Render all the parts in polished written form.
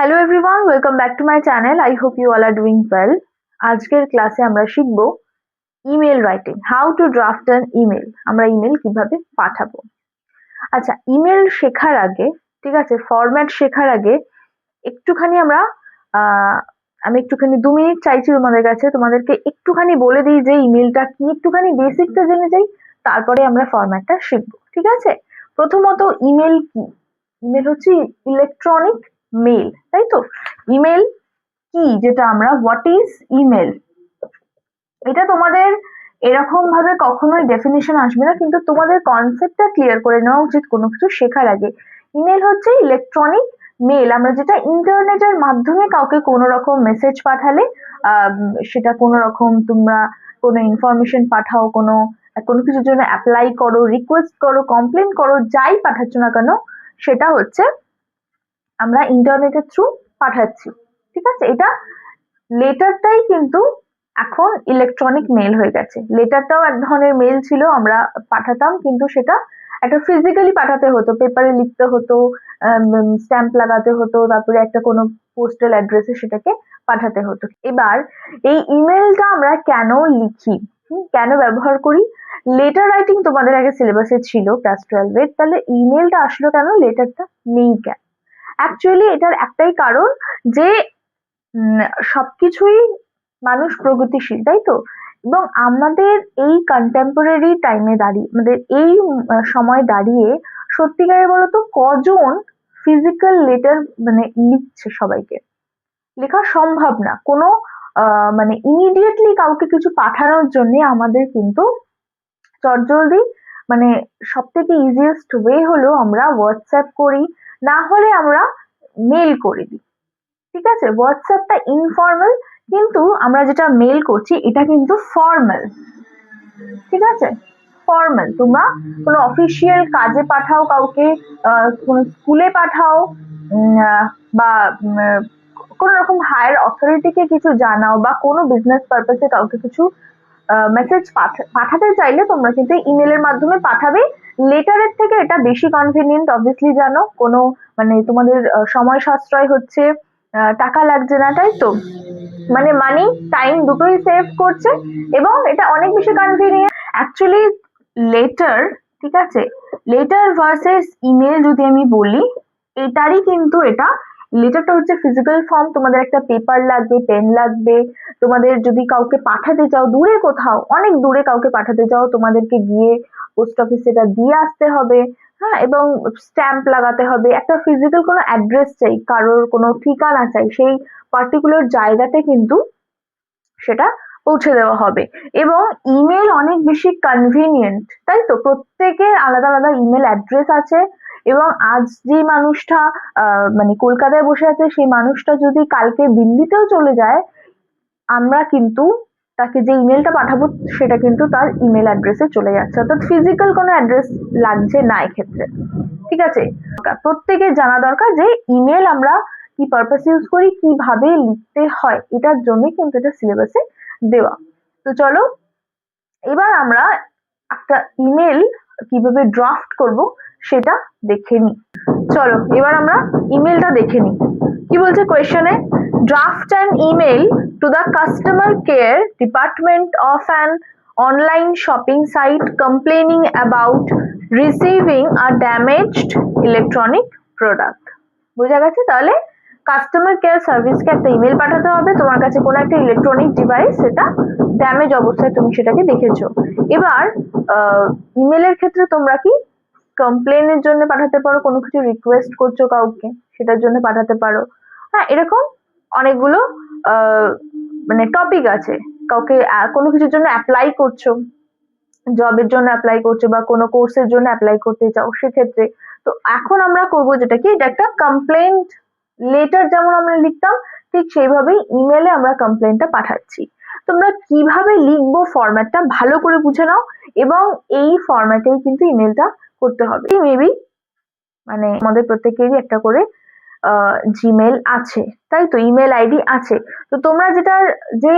Hello everyone, welcome back to my channel. I hope you all are doing well. আজকের ক্লাসে আমরা শিখবো email writing, how to draft an email. আমরা email কিভাবে পাঠাবো। আচ্ছা, ইমেল শেখার আগে, ঠিক আছে, ফরম্যাট শেখার আগে একটুখানি আমি একটুখানি 2 মিনিট চাইছি তোমাদের কাছে, তোমাদেরকে একটুখানি বলে দিই যে ইমেলটা কি, একটুখানি বেসিকটা জেনে যাই, তারপরে আমরা ফরম্যাটটা শিখবো, ঠিক আছে। প্রথমত, ইমেল কি? ইমেল হচ্ছে ইলেকট্রনিক মেল, তাই তো। ইমেল কি, যেটা আমরা হোয়াট ইজ ইমেল, এটা তোমাদের এরকম ভাবে কখনোই ডেফিনিশন আসবে না, কিন্তু তোমাদের কনসেপ্টটা ক্লিয়ার করে নেওয়া উচিত কোনো কিছু শেখার আগে। ইমেল হচ্ছে ইলেকট্রনিক মেল, আমরা যেটা ইন্টারনেটের মাধ্যমে কাউকে কোনো রকম মেসেজ পাঠালে, সেটা কোনো রকম তোমরা কোনো ইনফরমেশন পাঠাও, কোনো কোনো কিছুর জন্য অ্যাপ্লাই করো, রিকোয়েস্ট করো, কমপ্লেন করো, যাই পাঠাচ্ছ না কেন, সেটা হচ্ছে আমরা ইন্টারনেটের থ্রু পাঠাচ্ছি, ঠিক আছে। এটা লেটারটাই কিন্তু এখন ইলেকট্রনিক মেল হয়ে গেছে। লেটারটাও এক ধরনের মেল ছিল, আমরা পাঠাতাম, কিন্তু সেটা একটা ফিজিক্যালি পাঠাতে হতো, পেপারে লিখতে হতো, স্ট্যাম্প লাগাতে হতো, তারপরে একটা কোনো পোস্টাল অ্যাড্রেসে সেটাকে পাঠাতে হতো। এবার এই ইমেলটা আমরা কেন লিখি, কেন ব্যবহার করি? লেটার রাইটিং তোমাদের আগে সিলেবাসে ছিল ক্লাস 12-এর, তাহলে ইমেলটা আসলো কেন, লেটারটা নেই কেন? অ্যাকচুয়ালি এটার একটাই কারণ যে সবকিছুই মানুষ প্রগতিশীল, তাই তো। এবং আমাদের এই কন্টেম্পোরারি টাইমে দাঁড়িয়ে, আমাদের এই সময় দাঁড়িয়ে সত্যিকারের বলতো কজন ফিজিক্যাল লেটার মানে লিখছে? সবাইকে লেখা সম্ভব না। কোনো মানে ইমিডিয়েটলি কাউকে কিছু পাঠানোর জন্য আমাদের কিন্তু চটজলদি, মানে সব থেকে ইজিয়েস্ট ওয়ে হলো আমরা হোয়াটসঅ্যাপ করি, না হলে আমরা মেল করে দিই, ঠিক আছে। হোয়াটসঅ্যাপটা ইনফর্মাল, কিন্তু আমরা যেটা মেল করছি এটা কিন্তু ফর্মাল, ঠিক আছে। ফর্মাল, তোমরা কোনো অফিসিয়াল কাজে পাঠাও কাউকে, কোনো স্কুলে পাঠাও, বা কোনো রকম হায়ার অথরিটিকে কিছু জানাও, বা কোনো বিজনেস পারপাসে কাউকে কিছু মেসেজ পাঠাতে চাইলে তোমরা কিন্তু ইমেলের মাধ্যমে পাঠাবে। লেটারের থেকে এটা বেশি কনভিনিয়েন্ট, অবভিয়াসলি জানো, কোনো মানে তোমাদের সময় সাশ্রয় হচ্ছে, টাকা লাগছে না, তাই তো। মানে মানি টাইম দুটোই সেভ করছে, এবং এটা অনেক বেশি কনভিনিয়েন্ট। অ্যাকচুয়ালি লেটার, ঠিক আছে, লেটার ভার্সেস ইমেল যদি আমি বলি, এটারই কিন্তু এটা, লেটারটা হচ্ছে ফিজিক্যাল ফর্ম, তোমাদের একটা পেপার লাগবে, পেন লাগবে। তোমাদের যদি কাউকে পাঠাতে চাও দূরে, কোথাও অনেক দূরে কাউকে পাঠাতে চাও, তোমাদেরকে গিয়ে পোস্ট অফিসে এটা দিয়ে আসতে হবে, হ্যাঁ, এবং স্ট্যাম্প লাগাতে হবে, একটা ফিজিক্যাল কোনো অ্যাড্রেস চাই, কারোর কোনো ঠিকানা চাই, সেই পার্টিকুলার জায়গাতে কিন্তু সেটা পৌঁছে দেওয়া হবে। এবং ইমেল অনেক বেশি কনভিনিয়েন্ট, তাই তো। প্রত্যেকের আলাদা আলাদা ইমেল অ্যাড্রেস আছে, এবং আজ যে মানুষটা মানে কলকাতায় বসে আছে, সেই মানুষটা যদি কালকে দিল্লিতেও চলে যায়, আমরা কিন্তু তাকে যে ইমেলটা পাঠাবো সেটা কিন্তু তার ইমেল অ্যাড্রেসে চলে যাচ্ছে, অর্থাৎ ফিজিক্যাল কোনো অ্যাড্রেস লাগছে না এক্ষেত্রে, ঠিক আছে। প্রত্যেকের জানা দরকার যে ইমেল আমরা কি পারপাস ইউজ করি, কিভাবে লিখতে হয়, এটার জন্য কিন্তু এটা সিলেবাসে দেওয়া। তো চলো এবার আমরা একটা ইমেল কিভাবে ড্রাফট করব সেটা দেখে নিই। চলো এবার আমরা ইমেলটা দেখে নিই। কি বলছে কোয়েশ্চনে, draft an email to the customer care department of an online shopping site complaining about receiving a damaged electronic product। বোঝা গেছে? তাহলে কাস্টমার কেয়ার সার্ভিসকে একটা ইমেল পাঠাতে হবে, তোমার কাছে কোনো একটা ইলেকট্রনিক ডিভাইস সেটা ড্যামেজ অবস্থায়, তুমি সেটাকে দেখেছো। এবার ইমেলের ক্ষেত্রে তোমরা কি কমপ্লেনের জন্য পাঠাতে পারো, কোনো কিছু রিকোয়েস্ট করছো কাউকে সেটার জন্য পাঠাতে পারো, হ্যাঁ, এরকম অনেকগুলো মানে টপিক আছে। কাউকে কোনো কিছুর জন্য অ্যাপ্লাই করছো, জবের জন্য অ্যাপ্লাই করছো, বা কোনো কোর্সের জন্য অ্যাপ্লাই করতে চাও, সেক্ষেত্রে। তো এখন আমরা করবো যেটা কি, এটা একটা কমপ্লেন্ট লেটার, যেমন আমরা লিখতাম ঠিক সেইভাবেই ইমেলে আমরা কমপ্লেনটা পাঠাচ্ছি। তোমরা কিভাবে লিখবো ফরম্যাটটা ভালো করে বুঝে নাও, এবং এই ফরম্যাটেই কিন্তু ইমেলটা করতে হবে। মেবি মানে আমাদের প্রত্যেকেরই একটা করে জিমেল আছে, তাই তো, ইমেল আইডি আছে। তো তোমরা যেটার যে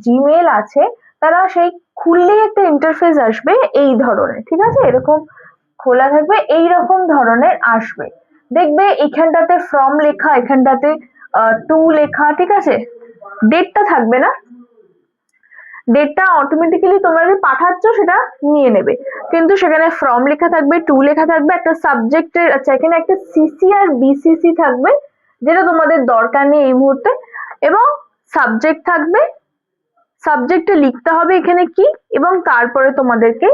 জিমেল আছে, তারা সেই খুললেই একটা ইন্টারফেস আসবে এই ধরনের, ঠিক আছে, এরকম খোলা থাকবে, এই রকম ধরনের আসবে। দেখবে এখানটাতে ফ্রম লেখা, এখানটাতে টু লেখা, ঠিক আছে, ডেটটা থাকবে না, ডেটটা অটোমেটিক্যালি তোমরা যে পাঠাচ্ছ সেটা নিয়ে নেবে, কিন্তু সেখানে ফ্রম লেখা থাকবে, টু লেখা থাকবে, একটা সাবজেক্টের, আচ্ছা এখানে একটা সিসি আর বিসিসি থাকবে যেটা তোমাদের দরকার নেই এই মুহূর্তে, এবং সাবজেক্ট থাকবে, সাবজেক্টে লিখতে হবে এখানে কি, এবং তারপরে তোমাদেরকে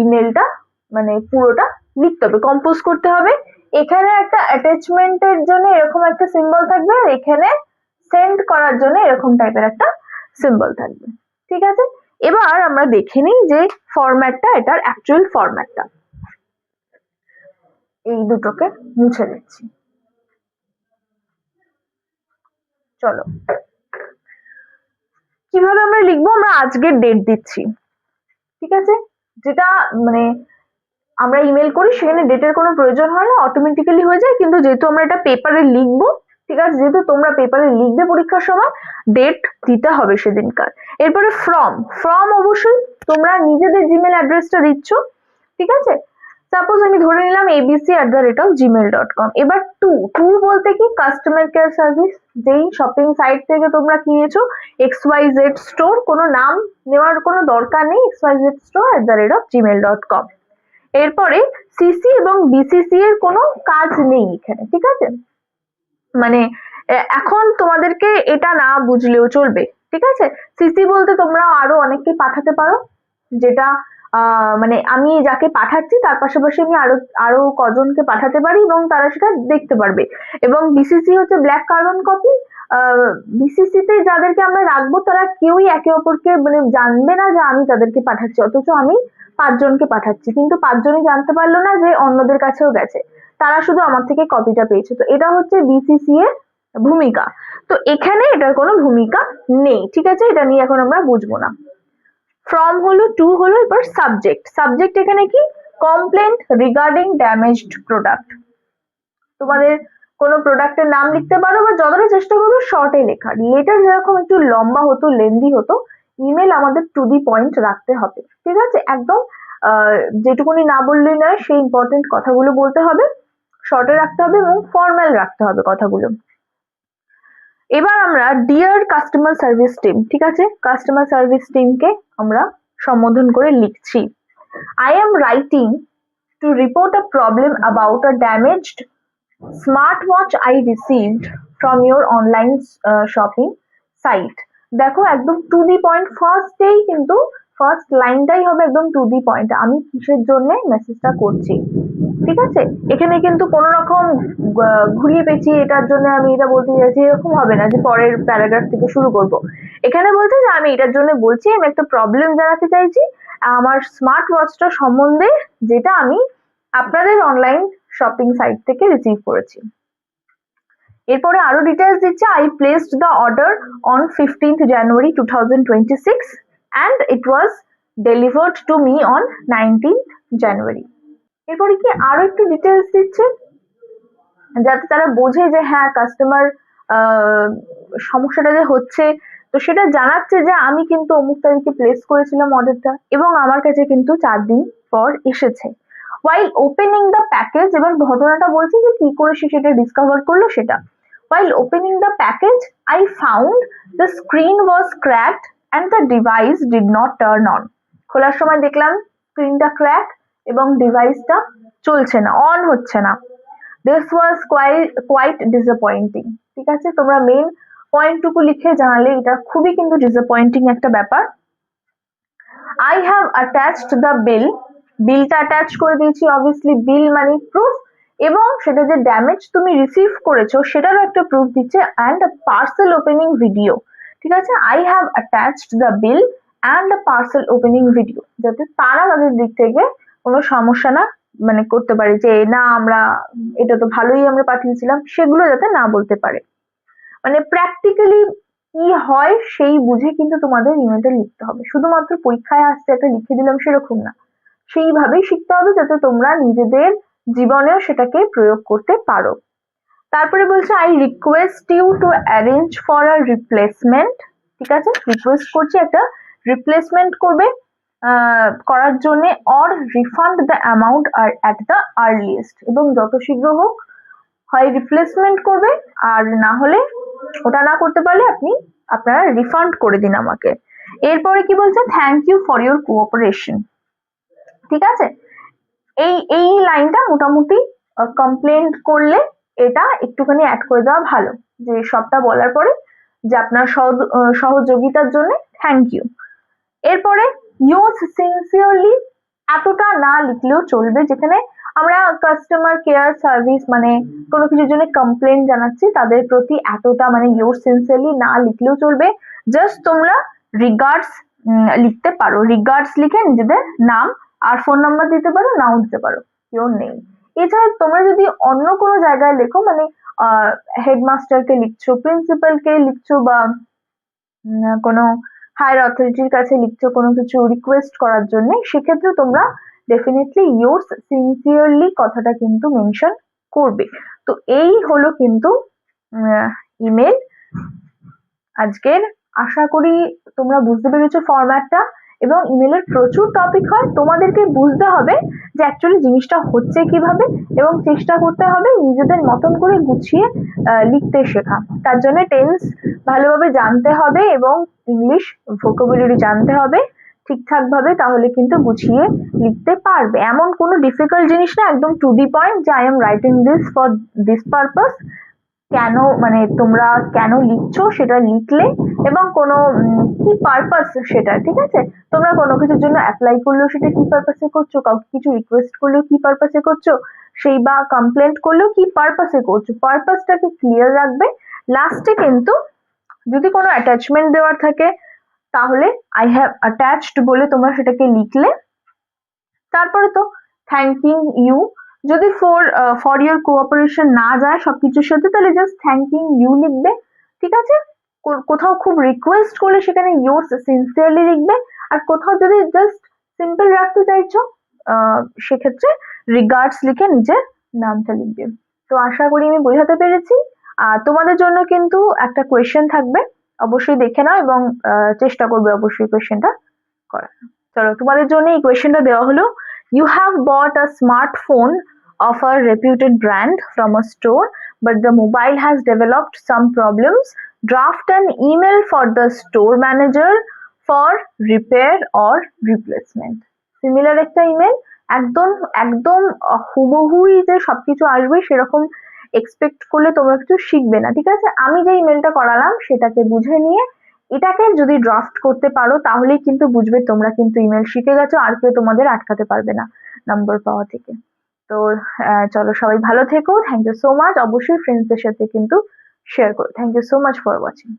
ইমেলটা মানে পুরোটা লিখতে হবে, কম্পোজ করতে হবে। এখানে একটা অ্যাটাচমেন্টের জন্য এরকম একটা সিম্বল থাকবে, আর এখানে সেন্ড করার জন্য এরকম টাইপের একটা সিম্বল থাকবে, ঠিক আছে। এবার আমরা দেখে নিই যে ফরম্যাটটা, এটার অ্যাকচুয়াল ফরম্যাটটা। এই দুটোকে মুছে দিচ্ছি, চলো কিভাবে আমরা লিখবো, আমরা আজকের ডেট দিচ্ছি, ঠিক আছে, যেটা মানে আমরা ইমেল করি সেখানে ডেটের কোনো প্রয়োজন হয় না, অটোমেটিক্যালি হয়ে যায়, কিন্তু যেহেতু আমরা এটা পেপারে লিখবো, ঠিক আছে, যেহেতু তোমরা পেপারে লিখবে পরীক্ষার সময়, ডেট দিতে হবে সেদিনকার। এরপরে ফ্রম, ফ্রম অবশ্যই তোমরা নিজেদের জিমেল অ্যাড্রেসটা দিচ্ছ, ঠিক আছে। সাপোজ আমি ধরে নিলাম abc@gmail.com। এবার টু, টু বলতে কি, কাস্টমার কেয়ার সার্ভিস, যেই শপিং সাইট থেকে তোমরা কিনেছো, XYZ স্টোর, কোনো নাম নেওয়ার কোনো দরকার নেই, xyzstore@gmail.com। এরপরে সিসি এবং বিসিসি এর কোনো কাজ নেই এখানে, ঠিক আছে, মানে এখন তোমাদেরকে এটা না বুঝলেও চলবে, ঠিক আছে। সিসি বলতে তোমরা আরো অনেককে পাঠাতে পারো, যেটা মানে আমি যাকে পাঠাচ্ছি তার পাশাপাশি আমি আরো আরো কজনকে পাঠাতে পারি এবং তারা সেটা দেখতে পারবে। এবং বিসিসি হচ্ছে ব্ল্যাক কার্বন কপি, বিসিসি তে যাদেরকে আমরা রাখবো তারা কেউই একে অপরকে মানে জানবে না যে আমি তাদেরকে পাঠাচ্ছি, অথচ আমি 5 জনকে পাঠাচ্ছি, কিন্তু 5 জনই জানতে পারলো না যে অন্যদের কাছেও গেছে, তারা শুধু আমার থেকে কপিটা পেয়েছে। তো এটা হচ্ছে বিসিসি এর ভূমিকা। তো এখানে এটার কোনো ভূমিকা নেই, ঠিক আছে, এটা নিয়ে এখন আমরা বুঝবো না। ফ্রম হলো, টু হলো, এবার সাবজেক্ট, সাবজেক্ট এখানে কি, কমপ্লেন্ট রিগার্ডিং ড্যামেজড প্রোডাক্ট, তোমাদের কোনো প্রোডাক্টের নাম লিখতে পারো, বা যতটা চেষ্টা করবো শর্টে লেখার। লেটার যেরকম একটু লম্বা হতো, লেন্দি হতো, ইমেল আমাদের টু দি পয়েন্ট রাখতে হবে, ঠিক আছে, একদম যেটুকুনি না বললেই নয়, সেই ইম্পর্টেন্ট কথাগুলো বলতে হবে, শর্টে রাখতে হবে এবং ফর্মাল রাখতে হবে কথাগুলো। এবার আমরা ডিয়ার কাস্টমার সার্ভিস টিম, ঠিক আছে, কাস্টমার সার্ভিস টিমকে আমরা সম্বোধন করে লিখছি। I am writing to report a problem about a damaged smartwatch I received from your online shopping site। দেখো একদম টু দি পয়েন্ট, ফার্স্টেই কিন্তু ফার্স্ট লাইনটাই হবে একদম টু দি পয়েন্ট, আমি কিসের জন্য মেসেজটা করছি, ঠিক আছে। এখানে কিন্তু কোনো রকম ঘুরিয়ে পেঁচিয়ে এটার জন্য আমি এটা বলতে চাইছি এরকম হবে না যে পরের প্যারাগ্রাফ থেকে শুরু করব। এখানে বলছে যে আমি এটার জন্য বলছি, আমি একটা প্রবলেম জানাতে চাইছি আমার স্মার্ট ওয়াচটা সম্বন্ধে, যেটা আমি আপনাদের অনলাইন শপিং সাইট থেকে রিসিভ করেছি। এরপরে আরো ডিটেলস দিচ্ছে, I placed the order on 15th January 2026 and it was delivered to me on 19th January। এরপরে কি আরো একটু ডিটেলস দিচ্ছে যাতে তারা বোঝে যে হ্যাঁ কাস্টমার সমস্যাটা যে হচ্ছে, তো সেটা জানাচ্ছে যে আমি কিন্তু অমুক তারিখে প্লেস করেছিলাম অর্ডারটা এবং আমার কাছে কিন্তু 4 দিন পর এসেছে। while opening the package, এবার ঘটনাটা বলছে যে কি করে সে সেটা ডিসকভার করলো সেটা। while opening the package I found the screen was cracked and the device did not turn on। খোলার সময় দেখলাম স্ক্রিনটা ক্র্যাক এবং ডিভাইসটা চলছে না, অন হচ্ছে না। this was quite disappointing। ঠিক আছে, তোমরা মেইন পয়েন্টটুকু লিখে জানালে এটা খুবই কিন্তু ডিসঅ্যাপয়েন্টিং একটা ব্যাপার। I have attached the bill, বিলটা অ্যাটাচ করে দিয়েছি, অবভিয়াসলি বিল মানে প্রুফ, এবং সেটা যে ড্যামেজ তুমি রিসিভ করেছো সেটারও একটা প্রুফ দিচ্ছে, অ্যান্ড পার্সেল ওপেনিং ভিডিও। ঠিক আছে, I have attached the bill and a parcel opening video, যাতে তারা তাদের দিক থেকে কোনো সমস্যা না মানে করতে পারে যে না আমরা এটা তো ভালোই আমরা পাঠিয়েছিলাম, সেগুলো যাতে না বলতে পারে। মানে প্র্যাকটিক্যালি কি হয় সেই বুঝে কিন্তু তোমাদের ইমেলটা লিখতে হবে, শুধুমাত্র পরীক্ষায় আসছে একটা লিখে দিলাম সেরকম না, সেইভাবেই শিখতে হবে যাতে তোমরা নিজেদের জীবনেও সেটাকে প্রয়োগ করতে পারো। তারপরে বলছে I request you to arrange for a replacement। ঠিক আছে, রিকোয়েস্ট করছি একটা রিপ্লেসমেন্ট করবে করার জন্য, or refund the amount at the earliest, এবং যত শীঘ্র হোক হয় রিপ্লেসমেন্ট করবে, আর না হলে ওটা না করতে পারলে আপনারা রিফান্ড করে দিন আমাকে। এরপরে কি বলছে, thank you for your cooperation. ঠিক আছে, এই লাইনটা মোটামুটি কমপ্লেন করলে এটা একটুখানি অ্যাড করে দেওয়া ভালো, যে সবটা বলার পরে যে আপনার সহযোগিতার জন্য থ্যাংক ইউ। এরপরে ইউজ সিনসিয়ারলি এতটা না লিখলেও চলবে, যেখানে আমরা কাস্টমার কেয়ার সার্ভিস মানে কোনো কিছুর জন্য কমপ্লেন জানাচ্ছি, তাদের প্রতি এতটা মানে ইউজ সিনসিয়ারলি না লিখলেও চলবে। জাস্ট তোমরা রিগার্ডস লিখতে পারো, রিগার্ডস লিখে নিজেদের নাম আর ফোন নাম্বার দিতে পারো, নাও দিতে পারো, কেউ নেই। এছাড়া তোমরা যদি অন্য কোনো জায়গায় লেখো, মানে হেডমাস্টারকে লিখছো, প্রিন্সিপালকে লিখছো, বা কোনো হায়ার অথরিটির কাছে লিখছো কোনো কিছু রিকোয়েস্ট করার জন্য, সেক্ষেত্রে তোমরা ডেফিনেটলি ইয়োর্স সিনসিয়ারলি কথাটা কিন্তু মেনশন করবে। তো এই হলো কিন্তু ইমেল আজকের। আশা করি তোমরা বুঝতে পেরেছো ফরম্যাটটা, এবং ইমেলের প্রচুর টপিক হয়, তোমাদেরকে বুঝতে হবে যে অ্যাকচুয়ালি জিনিসটা হচ্ছে কিভাবে, এবং চেষ্টা করতে হবে নিজেদের মতন করে গুছিয়ে লিখতে শেখা। তার জন্য টেন্স ভালোভাবে জানতে হবে এবং ইংলিশ ভোকাবুলারি জানতে হবে ঠিকঠাক ভাবে, তাহলে কিন্তু গুছিয়ে লিখতে পারবে। এমন কোনো ডিফিকাল্ট জিনিস না, একদম টু দি পয়েন্ট, যে I am writing this for this purpose, কেন মানে তোমরা কেন লিখছো সেটা লিখলে, এবং কোনো কি পারপাস সেটা, ঠিক আছে, তোমরা কোনো কিছুর জন্য অ্যাপ্লাই করলেও সেটা কি পারপাসে করছো, কাউকে কিছু রিকোয়েস্ট করলেও কি পারপাসে করছো, সেই বা কমপ্লেন্ট করলেও কি পারপাসে করছো, পারপাসটাকে ক্লিয়ার রাখবে। লাস্টে কিন্তু যদি কোনো অ্যাটাচমেন্ট দেওয়ার থাকে, তাহলে আই হ্যাভ অ্যাটাচড বলে তোমরা সেটাকে লিখলে। তারপরে তো থ্যাংকিং ইউ, যদি ফর ইউর কোঅপারেশন না যায় সবকিছুর সাথে, তাহলে জাস্ট থ্যাংকিং ইউ লিখবে। ঠিক আছে, কোথাও খুব রিকোয়েস্ট করলে সেখানে ইউর সিনসিয়ারলি লিখবে, আর কোথাও যদি জাস্ট সিম্পল রাখতে চাইছো সেক্ষেত্রে রিগার্ডস লিখে নিজের নামটা লিখবে। তো আশা করি আমি বোঝাতে পেরেছি। তোমাদের জন্য কিন্তু একটা কোয়েশ্চেন থাকবে, অবশ্যই দেখে নাও এবং চেষ্টা করবে অবশ্যই কোয়েশ্চেনটা করার। চলো, তোমাদের জন্য এই কোয়েশ্চেনটা দেওয়া হলো, you have bought a smartphone of a reputed brand from a store, but the mobile has developed some problems. Draft an email for the store manager for repair or replacement. Similar একটা email, একদম একদম হুবহুই যে সবকিছু আসবে সেরকম expect করলে তোমরা কিছু শিখবে না। ঠিক আছে, আমি যে ইমেলটা করালাম সেটাকে বুঝে নিয়ে এটাকে যদি ড্রাফট করতে পারো, তাহলেই কিন্তু বুঝবে তোমরা কিন্তু ইমেল শিখে গেছো, আর কেউ তোমাদের আটকাতে পারবে না নম্বর পাওয়া থেকে। তো চলো, সবাই ভালো থেকো, থ্যাংক ইউ সো মাচ। অবশ্যই ফ্রেন্ডসদের সাথে কিন্তু শেয়ার করো। Thank you so much for watching.